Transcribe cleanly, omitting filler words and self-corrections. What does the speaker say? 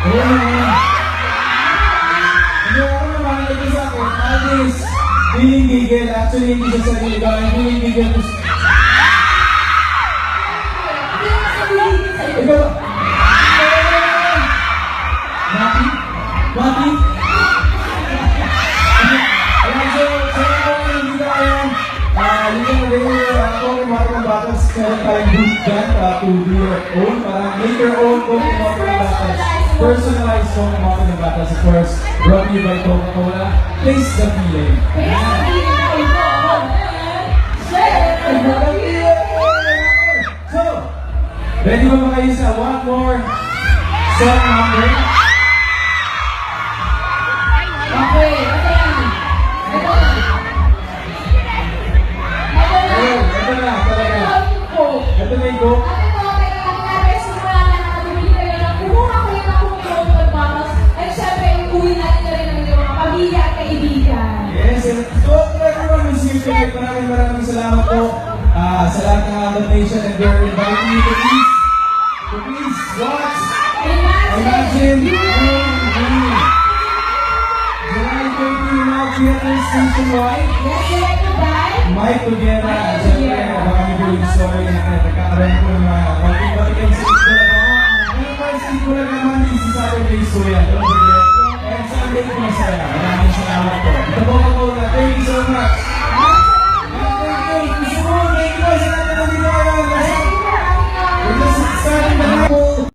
Hindi ako naman ito sa akin. Alice, feeling gigil. Actually, hindi siya sarili ko. Feeling gigil. Ikaw. Mati? Mati? Ayan, so ako yung hindi ka ayan. Hindi ko rin ako yung mga ng batas. Meron tayong boot gun to do your own. Parang make your own book ng mga ng batas. Personalized song ng mga ng batas. Of course, brought to you by Coca-Cola. Taste the feeling. So, ready ba ba kayo sa one more song number? Okay, ito yan. Ito na. Ayun, ito na, talaga. Ito na yung go. Yes, and so everyone who's here today, maraming salamat po sa lahat ng Albert Nation, and we're inviting you to please watch Imagine July 13 now, theaters nationwide. Mike Toguera, siyempre, baka niyo yung story na nagkakaroon po ng mga konting-konting sa iskulan. Ngayon pa, sa iskulan naman, this is Saturday, so yan.